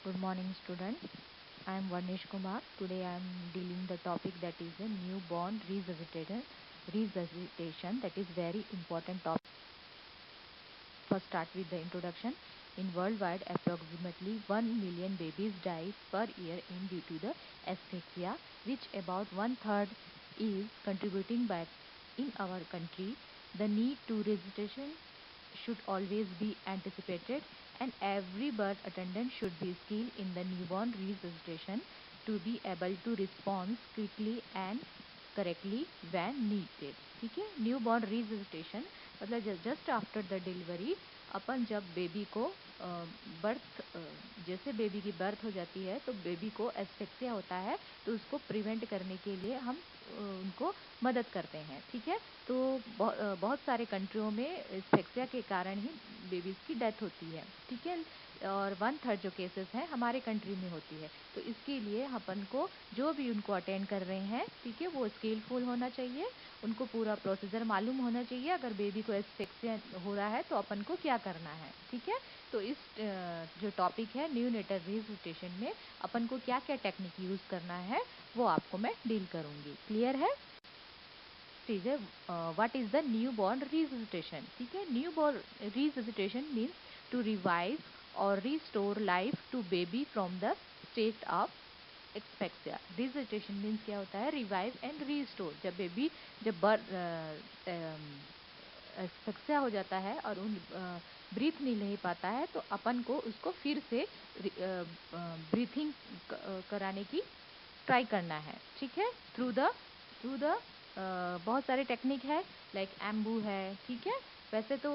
Good morning, students. I am Varnish Kumar. Today I am dealing the topic that is a newborn resuscitation. That is very important topic. First, start with the introduction. In worldwide, approximately 1 million babies die per year in due to the asphyxia, which about one third is contributing by in our country. The need to resuscitation should always be anticipated, and every birth attendant should be skilled in the newborn resuscitation to be able to respond quickly and correctly when needed. ठीक है. New born resuscitation मतलब just after the delivery अपन जब baby को birth जैसे baby की birth हो जाती है तो बेबी को एस्फेक्सिया होता है, तो उसको प्रिवेंट करने के लिए हम उनको मदद करते हैं. ठीक है. तो बहुत सारे कंट्रियों में एस्फेक्सिया के कारण ही बेबीज़ की डेथ होती है. ठीक है. और 1/3 जो केसेस हैं हमारे कंट्री में होती है. तो इसके लिए अपन को जो भी उनको अटेंड कर रहे हैं, ठीक है, वो स्किलफुल होना चाहिए, उनको पूरा प्रोसीजर मालूम होना चाहिए. अगर बेबी को एस्फिक्सिया हो रहा है तो अपन को क्या करना है. ठीक है. तो इस जो टॉपिक है न्यू नेटल रिससिटेशन में अपन को क्या क्या टेक्निक यूज़ करना है वो आपको मैं डील करूँगी. क्लियर है. चीज़ है what is the new born resuscitation. ठीक है. New born resuscitation means to revive और restore life to baby from the state of asphyxia. Resuscitation means क्या होता है. Revive and restore. जब बेबी जब एक्सपेक्सिया हो जाता है और उन ब्रीथ नहीं ले पाता है तो अपन को उसको फिर से ब्रीथिंग कराने की ट्राई करना है. ठीक है. थ्रू द बहुत सारे टेक्निक है, लाइक एम्बू है. ठीक है. वैसे तो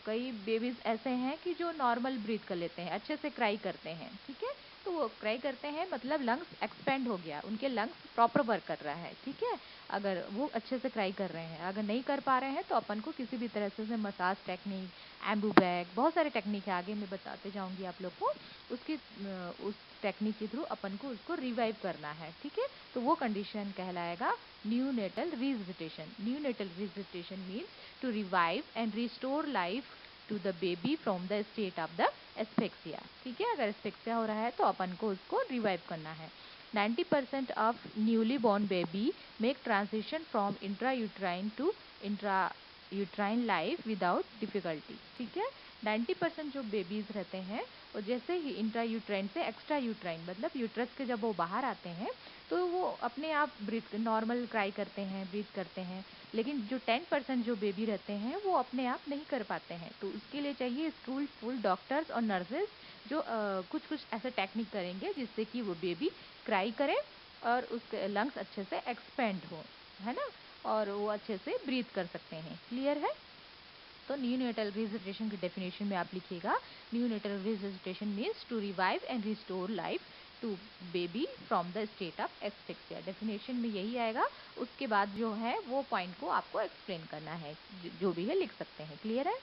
कई बेबीज ऐसे हैं कि जो नॉर्मल ब्रीथ कर लेते हैं, अच्छे से क्राई करते हैं. ठीक है. तो वो क्राई करते हैं मतलब लंग्स एक्सपेंड हो गया, उनके लंग्स प्रॉपर वर्क कर रहा है. ठीक है. अगर वो अच्छे से क्राई कर रहे हैं, अगर नहीं कर पा रहे हैं तो अपन को किसी भी तरह से मसाज टेक्निक, एम्बू बैग, बहुत सारे टेक्निक है, आगे मैं बताते जाऊंगी आप लोग को. उस टेक्निक के थ्रू अपन को उसको रिवाइव करना है. ठीक है. तो वो कंडीशन कहलाएगा neonatal resuscitation. Neonatal resuscitation means to revive and restore life to the baby from the state of the asphyxia. ठीक है. अगर एस्फेक्सिया हो रहा है तो अपन को उसको रिवाइव करना है. 90% of newly born baby make transition from intrauterine to intrauterine life without difficulty. ठीक है. 90% जो बेबीज रहते हैं वो जैसे ही इंट्रायूट्राइन से एक्स्ट्रा यूट्राइन मतलब यूट्रस के जब वो बाहर आते हैं तो वो अपने आप ब्रीथ नॉर्मल क्राई करते हैं, ब्रीथ करते हैं. लेकिन जो 10% जो बेबी रहते हैं वो अपने आप नहीं कर पाते हैं. तो उसके लिए चाहिए स्किलफुल डॉक्टर्स और नर्सेज जो कुछ कुछ ऐसे टेक्निक करेंगे जिससे कि वो बेबी क्राई करे और उसके लंग्स अच्छे से एक्सपेंड हो, है ना, और वो अच्छे से ब्रीथ कर सकते हैं. क्लियर है. तो न्यूनेटल रिससिटेशन की डेफिनेशन में आप लिखिएगा. Neonatal resuscitation means to revive and restore life to baby from the state of asphyxia. Definition में यही आएगा. उसके बाद जो है वो पॉइंट को आपको एक्सप्लेन करना है, जो भी है लिख सकते हैं. क्लियर है.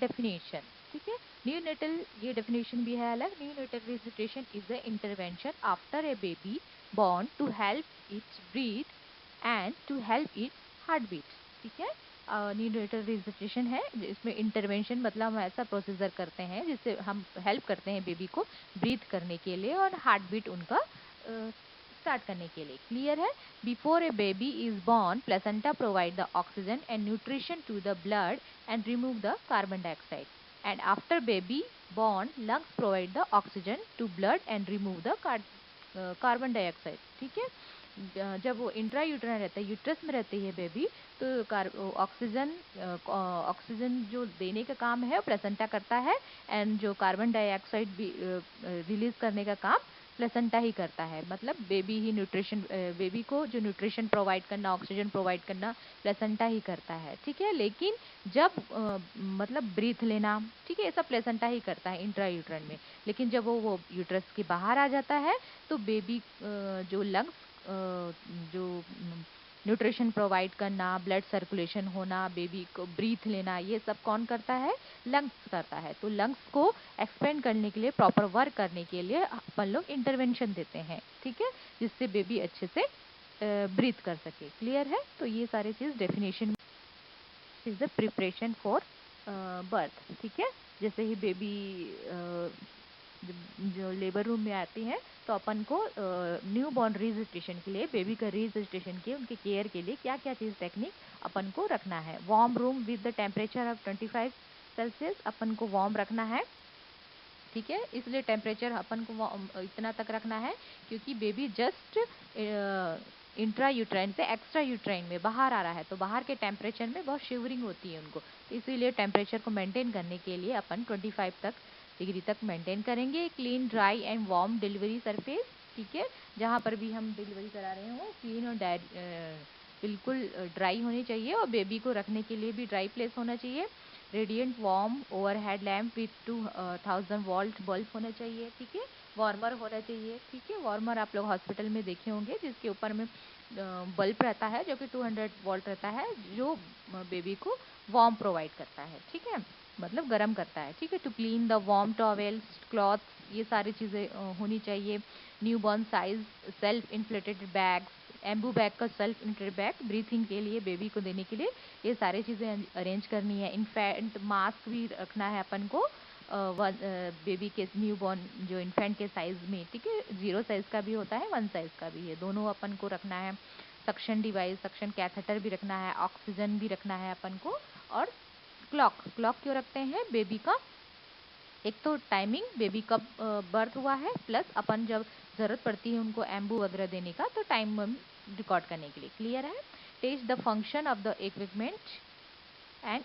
डेफिनेशन. ठीक है. न्यूनेटल ये डेफिनेशन भी है अलग. Neonatal resuscitation is the intervention after a baby born to help its breathe and to help its heartbeat. ठीक है. न्यूनेटल रिससिटेशन है, इसमें इंटरवेंशन मतलब हम ऐसा प्रोसीजर करते हैं जिससे हम हेल्प करते हैं बेबी को ब्रीथ करने के लिए और हार्ट बीट उनका स्टार्ट करने के लिए. क्लियर है. Before a baby is born placenta provide the oxygen and nutrition to the blood and remove the carbon dioxide. And after baby born, lungs provide the oxygen to blood and remove the carbon dioxide. ठीक है. जब वो intrauterine रहता है, uterus में रहती है baby, तो ऑक्सीजन जो देने का काम है प्लेसेंटा करता है एंड जो कार्बन डाइऑक्साइड भी रिलीज करने का काम प्लेसेंटा ही करता है. मतलब बेबी ही न्यूट्रिशन बेबी को जो न्यूट्रिशन प्रोवाइड करना, ऑक्सीजन प्रोवाइड करना प्लेसेंटा ही करता है. ठीक है. लेकिन जब मतलब ब्रीथ लेना, ठीक है, ये सब प्लेसेंटा ही करता है इंट्रायूट्राइन में. लेकिन जब वो यूट्रस के बाहर आ जाता है तो बेबी जो लंग्स जो न्यूट्रिशन प्रोवाइड करना, ब्लड सर्कुलेशन होना, बेबी को ब्रीथ लेना, ये सब कौन करता है. लंग्स करता है. तो लंग्स को एक्सपेंड करने के लिए, प्रॉपर वर्क करने के लिए अपन लोग इंटरवेंशन देते हैं. ठीक है. जिससे बेबी अच्छे से ब्रीथ कर सके. क्लियर है. तो ये सारी चीज definition is the preparation for birth. ठीक है. जैसे ही बेबी लेबर रूम में आती हैं तो अपन को न्यू बॉर्न रिजिस्ट्रेशन के लिए, बेबी का रिजिस्ट्रेशन के उनके केयर के लिए क्या क्या चीज़ टेक्निक अपन को रखना है। Warm room with the temperature of 25 Celsius अपन को वार्म रखना है, ठीक है। इसलिए टेम्परेचर अपन को इतना तक रखना है क्योंकि बेबी जस्ट इंट्रा यूट्राइन से एक्स्ट्रा यूट्राइन में बाहर आ रहा है, तो बाहर के टेम्परेचर में बहुत शिवरिंग होती है उनको, तो इसीलिए टेम्परेचर को मेंटेन करने के लिए अपन 25 तक डिग्री तक मेंटेन करेंगे। Clean, dry and warm delivery surface, ठीक है। जहाँ पर भी हम डिलीवरी करा रहे हो क्लीन और बिल्कुल ड्राई होनी चाहिए, और बेबी को रखने के लिए भी ड्राई प्लेस होना चाहिए। Radiant warm overhead lamp with 2000 volt bulb होना चाहिए, ठीक है। वार्मर होना चाहिए, ठीक है। वार्मर आप लोग हॉस्पिटल में देखे होंगे जिसके ऊपर में बल्ब रहता है जो कि 200 वोल्ट रहता है, जो बेबी को वार्म प्रोवाइड करता है, ठीक है, मतलब गर्म करता है, ठीक है। To clean the warm towels, cloth, ये सारी चीज़ें होनी चाहिए। Newborn size self inflated bags, Ambu bag का सेल्फ इन्फ्लेटेड बैग ब्रीथिंग के लिए बेबी को देने के लिए ये सारी चीज़ें अरेंज करनी है। इन्फेंट मास्क भी रखना है अपन को बेबी के न्यू बॉर्न जो इन्फेंट के साइज़ में, ठीक है। 0 साइज़ का भी होता है, 1 साइज़ का भी है, दोनों अपन को रखना है। सक्शन डिवाइस, सक्शन कैथेटर भी रखना है, ऑक्सीजन भी रखना है अपन को। और क्लॉक, क्लॉक क्यों रखते हैं? बेबी का एक तो टाइमिंग बेबी कब बर्थ हुआ है, प्लस अपन जब ज़रूरत पड़ती है उनको एम्बू वगैरह देने का तो टाइम रिकॉर्ड करने के लिए। क्लियर है? Test the function of the equipment and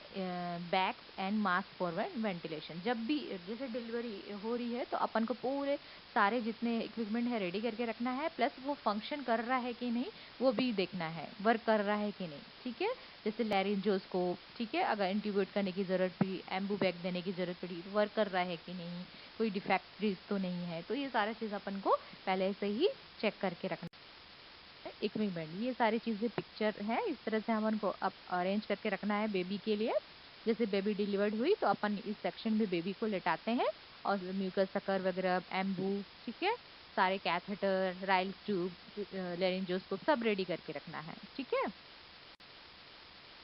bags and mask for ventilation. जब भी जैसे डिलीवरी हो रही है तो अपन को पूरे सारे जितने इक्विपमेंट है रेडी करके रखना है, प्लस वो फंक्शन कर रहा है कि नहीं वो भी देखना है, वर्क कर रहा है कि नहीं, ठीक है। जैसे लैरिंजोस्कोप, ठीक है, अगर इंट्यूबेट करने की ज़रूरत पड़ी, एम्बू बैग देने की ज़रूरत पड़ी, वर्क कर रहा है कि नहीं, कोई डिफेक्ट तो नहीं है, तो ये सारा चीज़ अपन को पहले से ही चेक करके रखना। इक्विपमेंट, ये सारी चीज़ें पिक्चर है, इस तरह से हमन को अब अरेंज करके रखना है बेबी के लिए। जैसे बेबी डिलीवर्ड हुई तो अपन इस सेक्शन में बेबी को लेटाते हैं और म्यूकस सकर वगैरह, एम्बू, ठीक है, सारे कैथेटर, राइल्स ट्यूब, लेरिंजोस्कोप सब रेडी करके रखना है, ठीक है।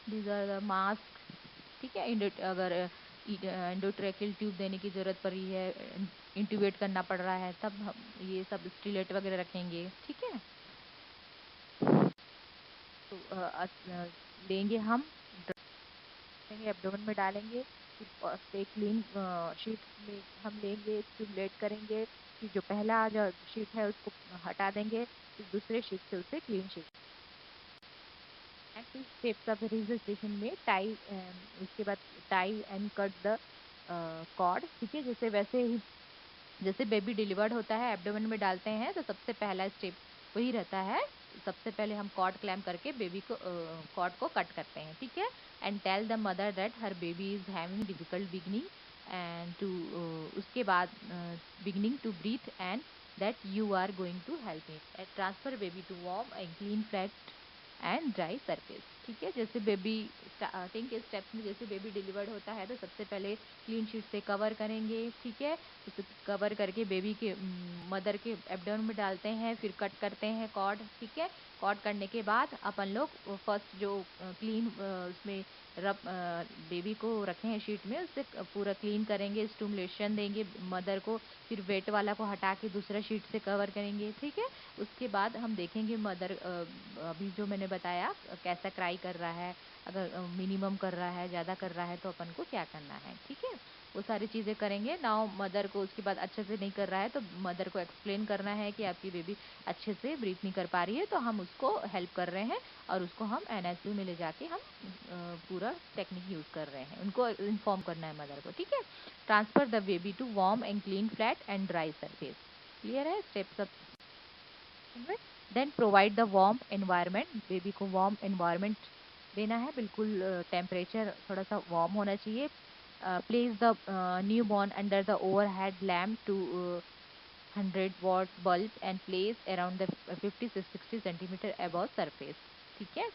दीज आर द मास्क, ठीक है। अगर एंडोट्रेकियल ट्यूब देने की ज़रूरत पड़ी है, इंट्यूबेट करना पड़ रहा है, तब हम ये सब स्टिलेट वगैरह रखेंगे, ठीक है। तो लेंगे हम, लेंगे एब्डोमेन में डालेंगे, फिर एक क्लीन शीट में हम लेंगे, स्टिमुलेट करेंगे, फिर जो पहला जो शीट है उसको हटा देंगे, फिर दूसरे शीट से उसे clean sheet. Next steps of registration में टाई, उसके बाद tie and cut the cord, ठीक है। जैसे वैसे ही जैसे बेबी डिलीवर्ड होता है एब्डोमेन में डालते हैं तो सबसे पहला स्टेप वही रहता है। सबसे पहले हम कॉर्ड क्लैम्प करके बेबी को कॉर्ड को कट करते हैं, ठीक है। And tell the mother that her baby is having difficult beginning and to, उसके बाद beginning to breathe and that you are going to help him and transfer baby to warm and clean flat and dry surface, ठीक है। जैसे baby starting के steps में जैसे baby delivered होता है तो सबसे पहले क्लीन शीट से कवर करेंगे, ठीक है। उसे कवर करके बेबी के मदर के एब्डोमेन में डालते हैं, फिर कट करते हैं कॉर्ड, ठीक है। कॉर्ड करने के बाद अपन लोग फर्स्ट जो क्लीन उसमें रब बेबी को रखे हैं शीट में उससे पूरा क्लीन करेंगे, स्टिमुलेशन देंगे मदर को, फिर वेट वाला को हटा के दूसरा शीट से कवर करेंगे, ठीक है। उसके बाद हम देखेंगे मदर अभी जो मैंने बताया कैसा क्राई कर रहा है, अगर मिनिमम कर रहा है, ज़्यादा कर रहा है तो अपन को क्या करना है, ठीक है। वो सारी चीज़ें करेंगे। नाउ मदर को उसके बाद अच्छे से नहीं कर रहा है तो मदर को एक्सप्लेन करना है कि आपकी बेबी अच्छे से ब्रीथ नहीं कर पा रही है, तो हम उसको हेल्प कर रहे हैं और उसको हम एनआईसीयू में ले जाके हम पूरा टेक्निक यूज़ कर रहे हैं, उनको इन्फॉर्म करना है मदर को, ठीक है। Transfer the baby to warm and clean flat and dry surface. Clear है? Steps of then provide the warm environment, baby को वार्म एनवायरनमेंट देना है, बिल्कुल टेम्परेचर थोड़ा सा वार्म होना चाहिए। Place the new born under the overhead lamp to 100 watt bulb and place around the 50 से 60 सेंटीमीटर above सरफेस, ठीक है।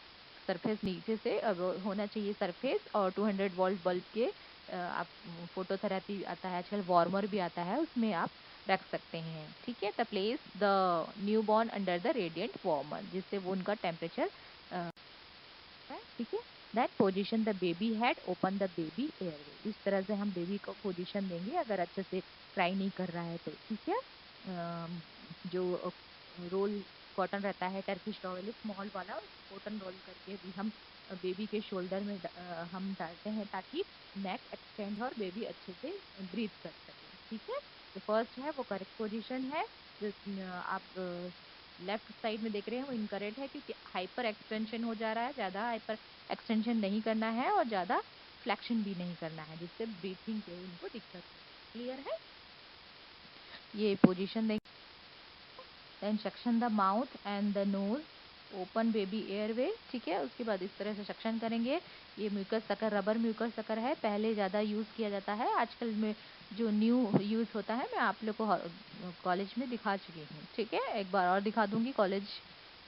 सरफेस नीचे से अब होना चाहिए सरफेस, और 200 वोल्ट बल्ब के आप फोटोथेरेपी आता है आजकल, वार्मर भी आता है, उसमें आप रख सकते हैं, ठीक है। The place the new born under the radiant warmer, जिससे वो उनका टेम्परेचर है, ठीक है। Then position the baby head, open the baby airway, इस तरह से हम बेबी को पोजीशन देंगे अगर अच्छे से क्राई नहीं कर रहा है तो, ठीक है। जो रोल कॉटन रहता है, टर्किश टॉवेल स्मॉल वाला कॉटन रोल करके भी हम बेबी के शोल्डर में हम डालते हैं ताकि नेक एक्सटेंड हो और बेबी अच्छे से ब्रीथ कर सके। ठीक है, जो फर्स्ट है वो करेक्ट पोजीशन है। जो आप लेफ्ट साइड में देख रहे हैं वो इनकरेक्ट है क्योंकि हाइपर एक्सटेंशन हो जा रहा है। ज़्यादा हाइपर एक्सटेंशन नहीं करना है और ज़्यादा फ्लेक्शन भी नहीं करना है जिससे ब्रीथिंग के उनको दिक्कत हो। क्लियर है? ये पोजीशन देंगे। Then suction the mouth and the nose, open baby airway. ठीक है, उसके बाद इस तरह से सक्शन करेंगे। ये mucus sucker, rubber mucus sucker है, पहले ज़्यादा यूज़ किया जाता है। आजकल में जो न्यू यूज़ होता है मैं आप लोग को कॉलेज में दिखा चुकी हूँ। ठीक है, एक बार और दिखा दूंगी कॉलेज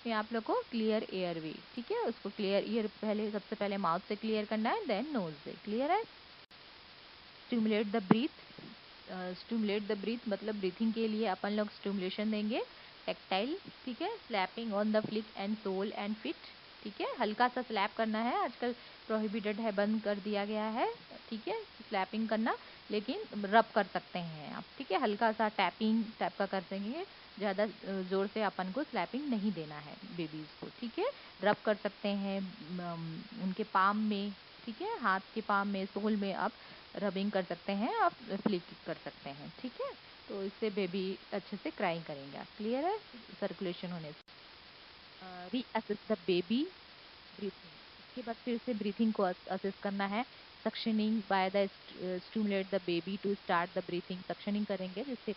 में आप लोग को। क्लियर एयरवे, ठीक है, उसको क्लियर ईयर पहले सबसे पहले माउथ से क्लियर करना है, देन नोज से। क्लियर है? Stimulate the breath, stimulate the breath मतलब ब्रीथिंग के लिए अपन लोग स्टिमुलेशन देंगे। टेक्टाइल, ठीक है, slapping on the flick and sole and feet. ठीक है, हल्का सा स्लैप करना है, आजकल प्रोहिबिटेड है, बंद कर दिया गया है। ठीक है, स्लैपिंग करना, लेकिन रब कर सकते हैं आप। ठीक है, हल्का सा टैपिंग टाइप का कर सकेंगे, ज़्यादा ज़ोर से अपन को स्लैपिंग नहीं देना है बेबीज़ को। ठीक है, रब कर सकते हैं उनके पाम में। ठीक है, हाथ के पाम में, सोल में आप रबिंग कर सकते हैं, आप फ्लिक कर सकते हैं। ठीक है, तो इससे बेबी अच्छे से क्राई करेंगे। क्लियर है? सर्कुलेशन होने से। रीअसेस द बेबी ब्रीथिंग, इसके बाद फिर से ब्रीथिंग को असेस करना है। Suctioning by the stimulate the baby to start the breathing, suctioning करेंगे जिससे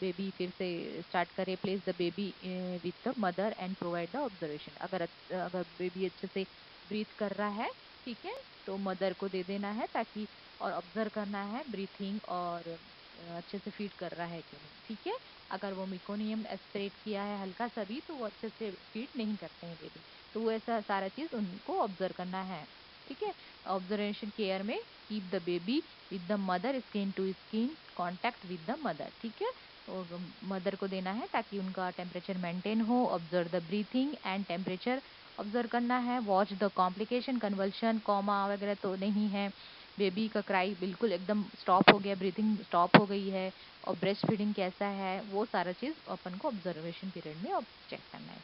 बेबी फिर से स्टार्ट करे। Place the baby with the mother and provide the observation, अगर बेबी अच्छे से ब्रीथ कर रहा है, ठीक है, तो मदर को दे देना है ताकि, और ऑब्जर्व करना है ब्रीथिंग और अच्छे से फीड कर रहा है कि नहीं। ठीक है, अगर वो मिकोनियम एस्पिरेट किया है हल्का सा भी तो वो अच्छे से फीड नहीं करते हैं बेबी, तो वो ऐसा सारा चीज़ उनको ऑब्जर्व करना है। ठीक है, ऑब्जर्वेशन केयर में keep the baby with the mother, skin to skin contact with the mother. ठीक है, और मदर को देना है ताकि उनका टेम्परेचर मेंटेन हो। Observe the breathing and temperature observe करना है। Watch the complication, convulsion, coma वगैरह तो नहीं है। बेबी का क्राई बिल्कुल एकदम स्टॉप हो गया, ब्रीथिंग स्टॉप हो गई है, और ब्रेस्ट फीडिंग कैसा है, वो सारा चीज़ अपन को ऑब्जर्वेशन पीरियड में चेक करना है।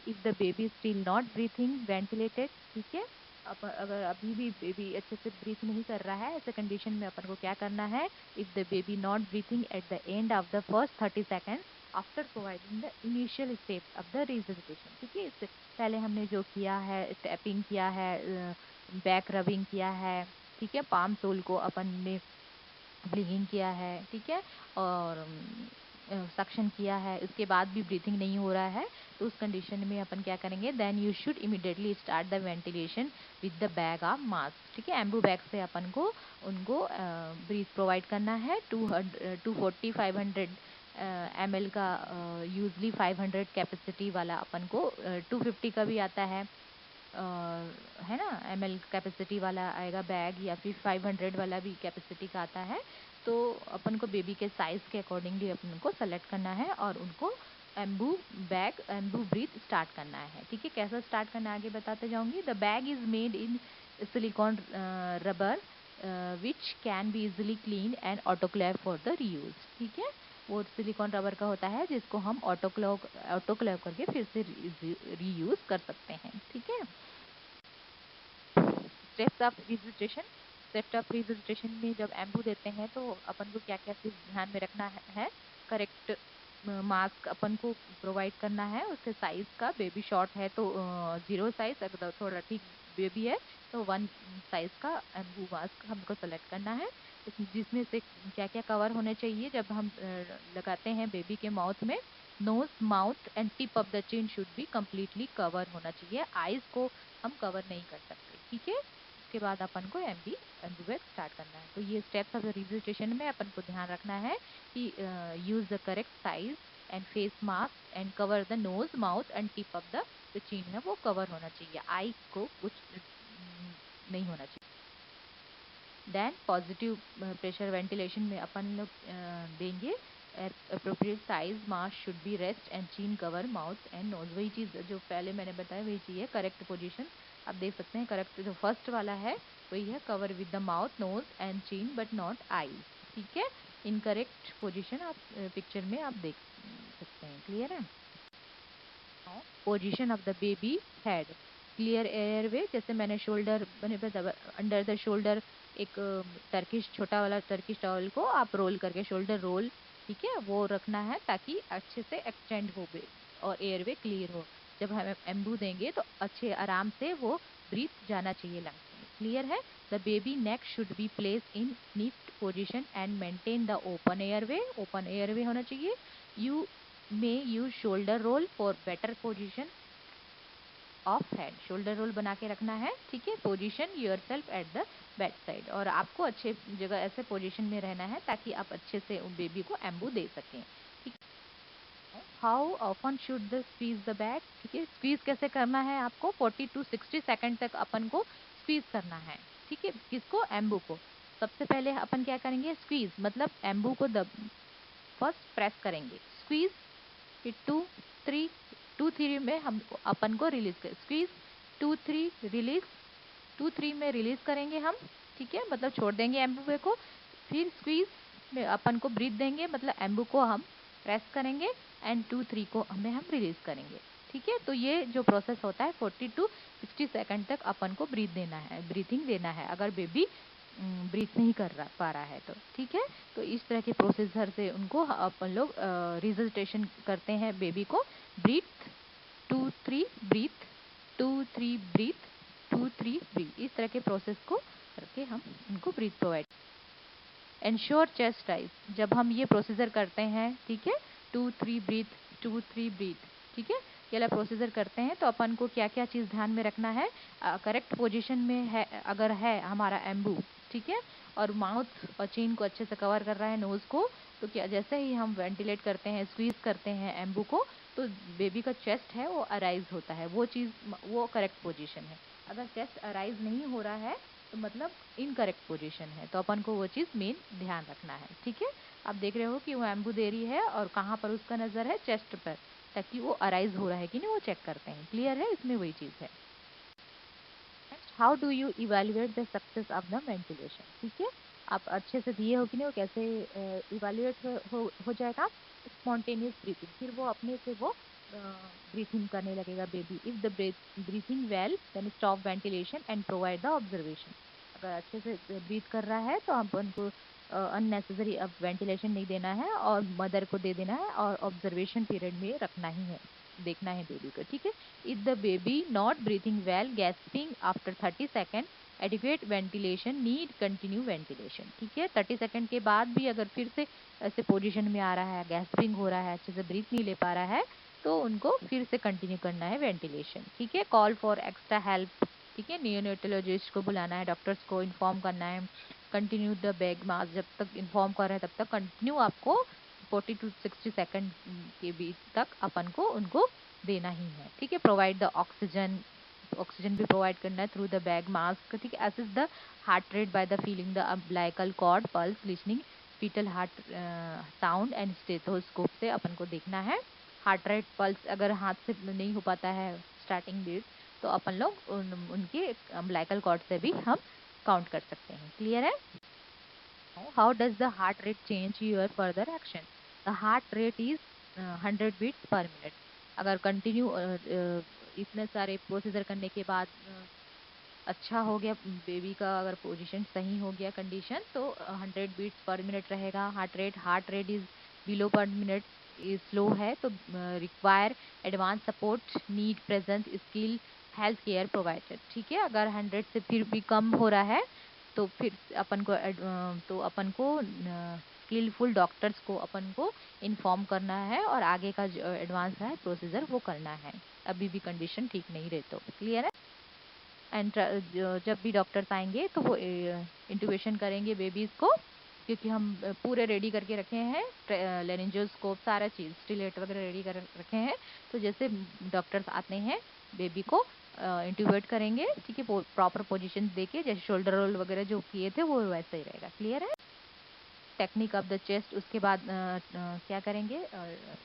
If the baby still not breathing ventilated, ठीक है, अब अगर अभी भी बेबी अच्छे से ब्रीथ नहीं कर रहा है, ऐसे कंडीशन में अपन को क्या करना है। If the baby not breathing at the end of the first 30 second after providing the initial step of the resuscitation, ठीक है, इससे पहले हमने जो किया है, टैपिंग किया है, बैक रबिंग किया है, ठीक है, पाम सोल को अपन ने ब्लिंगिंग किया है, ठीक है, और सक्शन किया है, उसके बाद भी ब्रीथिंग नहीं हो रहा है, तो उस कंडीशन में अपन क्या करेंगे, then you should immediately start the ventilation with the bag of mask. ठीक है, एम्बू बैग से अपन को उनको ब्रीथ प्रोवाइड करना है। 240-500 ml का, यूजली 500 कैपेसिटी वाला अपन को, 250 का भी आता है, है ना, ml कैपेसिटी वाला आएगा बैग, या फिर 500 वाला भी कैपेसिटी का आता है। तो अपन को बेबी के साइज के अकॉर्डिंगली अपन को सेलेक्ट करना है और उनको Ambu bag, Ambu breath start करना है। ठीक है, कैसा स्टार्ट करना है आगे बताते जाऊंगी। The bag is made in silicone rubber which can be easily clean and autoclave for the reuse. ठीक है, वो सिलिकॉन रबर का होता है जिसको हम ऑटोक्लेव करके फिर से रीयूज कर सकते हैं। ठीक है, steps of registration, steps of registration में जब एम्बू देते हैं तो अपन को क्या क्या चीज़ ध्यान में रखना है। करेक्ट मास्क अपन को प्रोवाइड करना है, उसके साइज का, बेबी शॉर्ट है तो 0 साइज, अगर थोड़ा ठीक बेबी है तो 1 साइज का एम्बू मास्क हमको सेलेक्ट करना है, जिसमें से क्या क्या कवर होने चाहिए जब हम लगाते हैं बेबी के माउथ में। Nose, mouth and tip of the chin should be completely cover होना चाहिए, आईज को हम कवर नहीं कर सकते। ठीक है, उसके बाद अपन को एम्बूबैग स्टार्ट करना है। तो ये स्टेप्स ऑफ द रजिस्ट्रेशन में अपन को ध्यान रखना है कि use the correct size and face mask and cover the nose, mouth and tip of the जो चिन है वो कवर होना चाहिए, आई को कुछ नहीं होना चाहिए। देन पॉजिटिव प्रेशर वेंटिलेशन में अपन लोग देंगे। Appropriate size mask should be rest and चीन कवर माउथ एंड नोज, वही चीज़ जो पहले मैंने बताया वही चाहिए। करेक्ट पोजीशन आप देख सकते हैं, करेक्ट जो फर्स्ट वाला है वही है, cover with the mouth, nose and chin but not eyes. ठीक है, इनकरेक्ट पोजीशन आप पिक्चर में आप देख सकते हैं। क्लियर है? Position of the baby head, clear airway, जैसे मैंने शोल्डर अंडर द शोल्डर एक टर्किश छोटा वाला टर्किश टॉवल को आप रोल करके शोल्डर रोल, ठीक है, वो रखना है ताकि अच्छे से एक्सटेंड हो और एयरवे क्लियर हो। जब हम एम्बू देंगे तो अच्छे आराम से वो ब्रीथ जाना चाहिए लंग्स में। क्लियर है? The baby neck should be place in neat position and maintain the open airway होना चाहिए। You may use shoulder roll for better position of head, shoulder roll बना के रखना है, ठीक है। Position yourself at the bedside, और आपको अच्छे जगह ऐसे पोजीशन में रहना है ताकि आप अच्छे से बेबी को एम्बू दे सकें, ठीक। How often should the squeeze the bag, ठीक है। स्क्वीज कैसे करना है आपको? 40 to 60 सेकंड तक अपन को स्क्वीज करना है, ठीक है। किसको? एम्बू को। सबसे पहले अपन क्या करेंगे? स्क्वीज मतलब एम्बू को फर्स्ट प्रेस करेंगे, स्क्वीज, फिर 2 3, 2 3 में हम अपन को रिलीज कर, स्क्वीज 2 3 रिलीज, 2 3 में रिलीज करेंगे हम, ठीक है, मतलब छोड़ देंगे एम्बू को। फिर स्क्वीज में अपन को ब्रीथ देंगे, मतलब एम्बू को हम प्रेस करेंगे एंड 2 3 को हमें हम रिलीज करेंगे, ठीक है। तो ये जो प्रोसेस होता है 40 to 60 सेकंड तक अपन को ब्रीथ देना है, ब्रीथिंग देना है, अगर बेबी ब्रीथ नहीं पा रहा है तो, ठीक है। तो इस तरह के प्रोसीजर से उनको अपन लोग रिजल्टेशन करते हैं बेबी को। ब्रीथ 2 3 ब्रीथ, 2 3 ब्रीथ, 2 3 ब्रीथ, इस तरह के प्रोसेस को करके हम उनको breath provide. Ensure chest rise, जब हम ये प्रोसीजर करते हैं, ठीक है, 2 3 ब्रीथ, 2 3 ब्रीथ, ठीक है, ये वाला प्रोसीजर करते हैं तो अपन को क्या क्या चीज़ ध्यान में रखना है? करेक्ट पोजीशन में है अगर है हमारा एम्बू, ठीक है, और माउथ और चीन को अच्छे से कवर कर रहा है, नोज को, तो क्या जैसे ही हम वेंटिलेट करते हैं, स्क्वीज करते हैं एम्बू को, तो बेबी का चेस्ट है वो अराइज होता है, वो चीज़ वो करेक्ट पोजीशन है। अगर चेस्ट अराइज नहीं हो रहा है तो मतलब इनकरेक्ट पोजीशन है, तो अपन को वो चीज़ मेन ध्यान रखना है, ठीक है। आप देख रहे हो कि वो एम्बू दे रही है और कहाँ पर उसका नज़र है? चेस्ट पर, ताकि वो अराइज हो रहा है कि नहीं वो चेक करते हैं। क्लियर है? इसमें वही चीज़ है। How do you evaluate the success of the ventilation, ठीक है। आप अच्छे से दिए हो कि नहीं, वो कैसे इवेल्युएट हो जाएगा? स्पॉन्टेनियस ब्रीथिंग, फिर वो अपने से वो ब्रीथिंग करने लगेगा baby. If the breathing well then stop ventilation and provide the observation, अगर अच्छे से ब्रीथ कर रहा है तो अपन को अननेसेसरी अब वेंटिलेशन नहीं देना है और मदर को दे देना है और ऑब्जर्वेशन पीरियड में रखना ही है, देखना है बेबी को, ठीक है। If the baby not breathing well, gasping after 30 second, adequate ventilation, need continue ventilation, ठीक है। 30 सेकेंड के बाद भी अगर फिर से ऐसे पोजीशन में आ रहा है, गैस्पिंग हो रहा है, अच्छे से ब्रीथ नहीं ले पा रहा है, तो उनको फिर से कंटिन्यू करना है वेंटिलेशन, ठीक है। कॉल फॉर एक्स्ट्रा हेल्प, ठीक है, नियोनेटोलॉजिस्ट को बुलाना है, डॉक्टर्स को इन्फॉर्म करना है। कंटिन्यू द बैग मास, जब तक इन्फॉर्म कर रहे हैं तब तक कंटिन्यू आपको 40 to 60 सेकेंड के बीच तक अपन को उनको देना ही है, ठीक है। प्रोवाइड द ऑक्सीजन, ऑक्सीजन भी प्रोवाइड करना है थ्रू द बैग मास्क, ठीक है। Assist the heart rate by the feeling the umbilical cord, pulse, listening fetal heart sound and stethoscope से अपन को देखना है हार्ट रेट, पल्स। अगर हाथ से नहीं हो पाता है स्टार्टिंग बीट, तो अपन लोग उनके अम्बिलिकल कॉर्ड से भी हम काउंट कर सकते हैं। क्लियर है? How does the heart rate change your further action? The heart rate is 100 beats per minute. अगर कंटिन्यू इतने सारे प्रोसीजर करने के बाद अच्छा हो गया बेबी का, अगर पोजीशन सही हो गया कंडीशन, तो 100 बीट्स पर मिनट रहेगा हार्ट रेट इज बिलो पर मिनट इज स्लो है, तो require advance support, need presence skill health care provider, ठीक है। अगर 100 से फिर भी कम हो रहा है तो फिर तो अपन को स्किलफुल डॉक्टर्स को अपन को इन्फॉर्म करना है और आगे का जो एडवांस है प्रोसीजर वो करना है, अभी भी कंडीशन ठीक नहीं रहे तो। क्लियर है? एंड जब भी डॉक्टर्स आएंगे तो वो इंट्यूबेशन करेंगे बेबीज को, क्योंकि हम पूरे रेडी करके रखे हैं, लेरिंजोस्कोप सारा चीज़, स्टिलेट वगैरह रेडी कर रखे हैं, तो जैसे डॉक्टर्स आते हैं बेबी को इंट्यूबेट करेंगे, ठीक है, प्रॉपर पोजीशन देके, जैसे शोल्डर रोल वगैरह जो किए थे वो वैसा ही रहेगा। क्लियर है? टेक्निक ऑफ द चेस्ट, उसके बाद क्या करेंगे?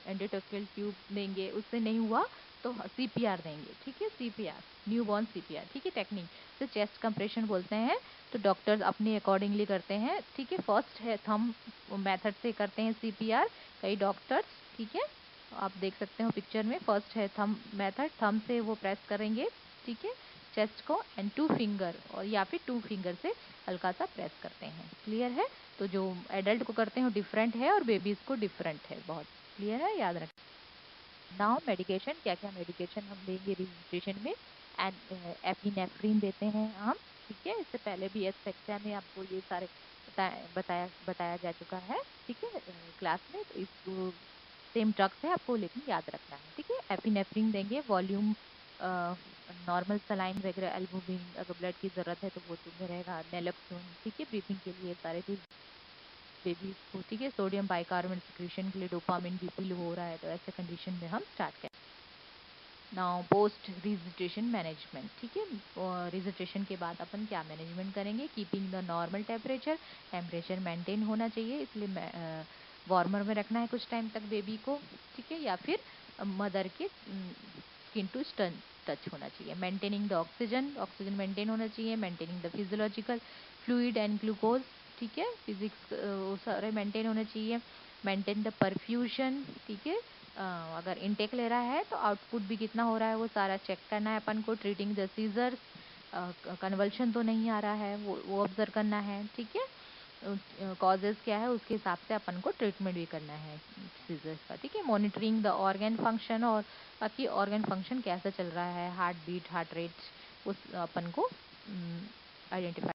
एंडोटोक्सियल ट्यूब देंगे, उससे नहीं हुआ तो CPR देंगे, ठीक है, CPR, न्यूबॉर्न CPR, ठीक है, टेक्निक से चेस्ट कंप्रेशन बोलते हैं। तो डॉक्टर्स अपने अकॉर्डिंगली करते हैं, ठीक है। फर्स्ट है थंब मेथड से करते हैं CPR कई डॉक्टर्स, ठीक है, आप देख सकते हो पिक्चर में। फर्स्ट है थंब मेथड, थंब से वो प्रेस करेंगे, ठीक है, चेस्ट को, एंड 2 फिंगर और या फिर 2 फिंगर से हल्का सा प्रेस करते हैं। क्लियर है? तो जो एडल्ट को करते हैं वो डिफरेंट है और बेबीज को डिफरेंट है। बहुत क्लियर है, याद रखें। नाउ मेडिकेशन, क्या क्या मेडिकेशन हम देंगे रजिस्ट्रेशन में। एंड एपिनेफ्रिन देते हैं हम, ठीक है। इससे पहले भी एस सेक्शन में आपको ये सारे बताया जा चुका है, ठीक है, क्लास में। तो इसको सेम ड्रग्स है, आपको लेकिन याद रखना है, ठीक है। एपिनेफ्रिन देंगे, वॉल्यूम नॉर्मल सलाइन वगैरह, एल्बुमिन, अगर ब्लड की जरूरत है तो वो तुम्हें रहेगा, नेलोक्सोन, ठीक है, ब्रीथिंग के लिए सारे चीज बेबीज को, ठीक है। सोडियम बाइकार्बोनेट सिक्रीशन के लिए, डोपामिन बीपी लो हो रहा है तो ऐसे कंडीशन में हम स्टार्ट करें। नाउ पोस्ट रिजिस्ट्रेशन मैनेजमेंट, ठीक है। रिजिस्ट्रेशन के बाद अपन क्या मैनेजमेंट करेंगे। Keeping the normal temperature, temperature maintain होना चाहिए, इसलिए वार्मर में रखना है कुछ टाइम तक बेबी को, ठीक है, या फिर मदर के स्किन टू स्टन टच होना चाहिए। Maintaining the oxygen, oxygen maintain होना चाहिए। Maintaining the physiological fluid and glucose, ठीक है, फिजिक्स सारे मेंटेन होना चाहिए। मेंटेन द परफ्यूजन, ठीक है, अगर इनटेक ले रहा है तो आउटपुट भी कितना हो रहा है वो सारा चेक करना है अपन को। ट्रीटिंग द सीजर्स, कन्वल्शन तो नहीं आ रहा है वो ऑब्जर्व करना है, ठीक है। कॉजेज क्या है उसके हिसाब से अपन को ट्रीटमेंट भी करना है सीजर्स का, ठीक है। मॉनिटरिंग द ऑर्गन फंक्शन, और बाकी ऑर्गन फंक्शन कैसा चल रहा है, हार्ट बीट, हार्ट रेट, उस अपन को identify.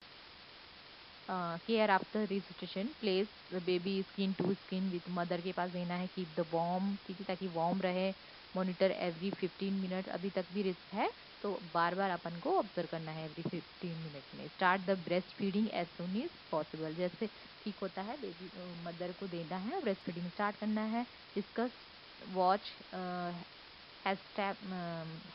Care after registration, place baby skin to skin with mother के पास देना है। कीप द वार्म, ठीक है, ताकि वार्म रहे। मॉनिटर एवरी 15 मिनट, अभी तक भी रिस्क है तो बार बार अपन को ऑब्जर्व करना है एवरी 15 मिनट में। Start the breast feeding as soon is possible, जैसे ठीक होता है बेबी मदर को देना है, ब्रेस्ट फीडिंग स्टार्ट करना है। Discuss watch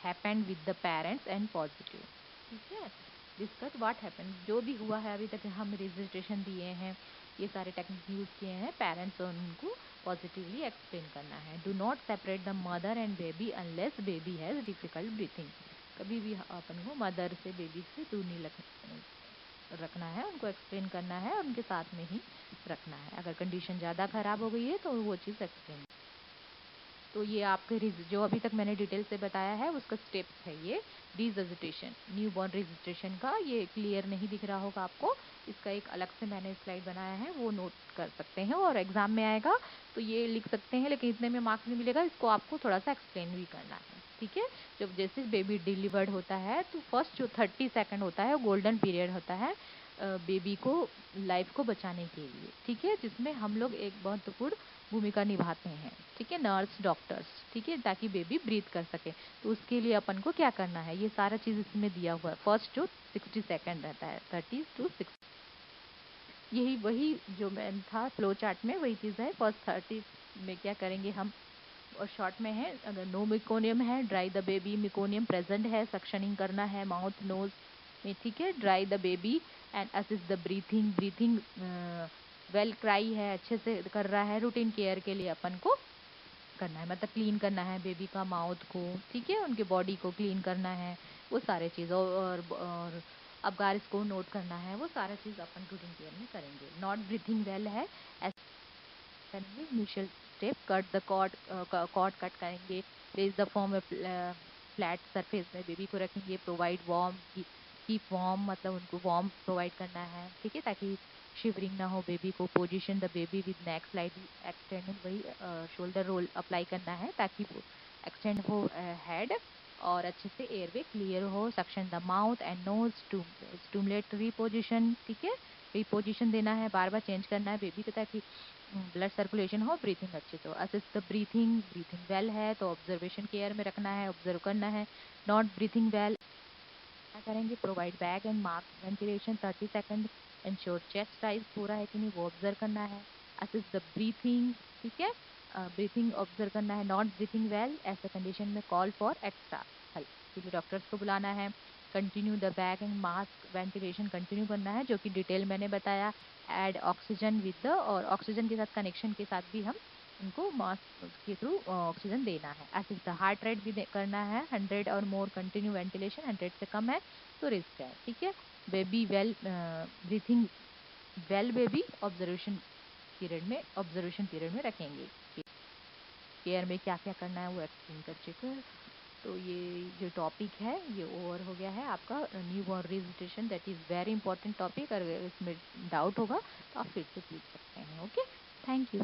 happened with the parents and positive, ठीक है। डिस्कस व्हाट हैपन, जो भी हुआ है अभी तक हम रजिस्ट्रेशन दिए हैं, ये सारे टेक्निक यूज किए हैं, पेरेंट्स और उनको पॉजिटिवली एक्सप्लेन करना है। Do not separate the mother and baby unless baby has difficult breathing, कभी भी अपन को मदर से बेबी से दूर नहीं रखना है, उनको एक्सप्लेन करना है, उनके साथ में ही रखना है। अगर कंडीशन ज़्यादा खराब हो गई है तो वो चीज़ एक्सप्लेन। तो ये आपके जो अभी तक मैंने डिटेल से बताया है उसका स्टेप्स है ये रिजिस्ट्रेशन, न्यू बॉर्न रजिस्ट्रेशन का। ये क्लियर नहीं दिख रहा होगा आपको, इसका एक अलग से मैंने स्लाइड बनाया है, वो नोट कर सकते हैं और एग्जाम में आएगा तो ये लिख सकते हैं, लेकिन इतने में मार्क्स नहीं मिलेगा, इसको आपको थोड़ा सा एक्सप्लेन भी करना है, ठीक है। जब जैसे बेबी डिलीवर्ड होता है तो फर्स्ट जो 30 सेकेंड होता है वो गोल्डन पीरियड होता है बेबी को लाइफ को बचाने के लिए, ठीक है, जिसमें हम लोग एक महत्वपूर्ण भूमिका निभाते हैं, ठीक है, नर्स डॉक्टर्स, ठीक है, ताकि बेबी ब्रीथ कर सके। तो उसके लिए अपन को क्या करना है, ये सारा चीज इसमें दिया हुआ है। फर्स्ट जो 60 सेकेंड रहता है, 30 to 60, यही वही जो मैन था फ्लो चार्ट में वही चीज है। फर्स्ट 30 में क्या करेंगे हम, और शॉर्ट में है, अगर नो मिकोनियम है, dry the baby, meconium present है, सक्शनिंग करना है माउथ नोज में, ठीक है, dry the baby and assist the breathing, breathing well cry है, अच्छे से कर रहा है, रूटीन केयर के लिए अपन को करना है, मतलब क्लीन करना है बेबी का माउथ को, ठीक है, उनके बॉडी को क्लीन करना है, वो सारे चीज़। और अब गारिस को नोट करना है, वो सारा चीज़ अपन रूटीन केयर में करेंगे। नॉट ब्रीथिंग वेल है, करेंगे initial step, cut the cord, cord cut करेंगे, place the warm flat surface में बेबी को रखेंगे। प्रोवाइड वार्म, कीप वार्म, मतलब उनको वार्म प्रोवाइड करना है, ठीक है, ताकि शिवरिंग ना हो बेबी को। Position the baby with neck slightly extended, वही शोल्डर रोल अप्लाई करना है ताकि वो एक्सटेंड हो हेड, और अच्छे से एयरवे क्लियर हो। Suction the mouth and nose to stimulate reposition, ठीक है, रिपोजिशन देना है, बार बार चेंज करना है बेबी को ताकि ब्लड सर्कुलेशन हो, ब्रीथिंग अच्छे से हो। Assist the breathing, breathing well है तो ऑब्जर्वेशन केयर में रखना है, ऑब्जर्व करना है। नॉट ब्रीथिंग वेल क्या करेंगे, provide bag and mask ventilation 30 second, ensure chest size पूरा है कि नहीं वो ऑब्जर्व करना है। असिस्ट द ब्रीथिंग, ठीक है, ब्रीथिंग ऑब्जर्व करना है। नॉट ब्रीथिंग वेल, ऐसे कंडीशन में कॉल फॉर एक्स्ट्रा हेल्प, इसलिए डॉक्टर्स को बुलाना है। Continue the bag and mask ventilation continue करना है, जो कि डिटेल मैंने बताया। ऐड ऑक्सीजन विद द, और ऑक्सीजन के साथ कनेक्शन के साथ भी हम उनको मास्क के थ्रू ऑक्सीजन देना है। ऐसे द हार्ट रेट भी करना है 100 और मोर, कंटिन्यू वेंटिलेशन 100 से कम है तो रिस्क है। ठीक है, baby well breathing well baby observation period में रखेंगे। केयर में क्या क्या करना है वो एक्सप्लेन कर चुके हैं। तो ये जो टॉपिक है ये ओवर हो गया है आपका new born resuscitation. That is very important topic. अगर इसमें डाउट होगा तो आप फिर से पूछ सकते हैं। Okay, thank you.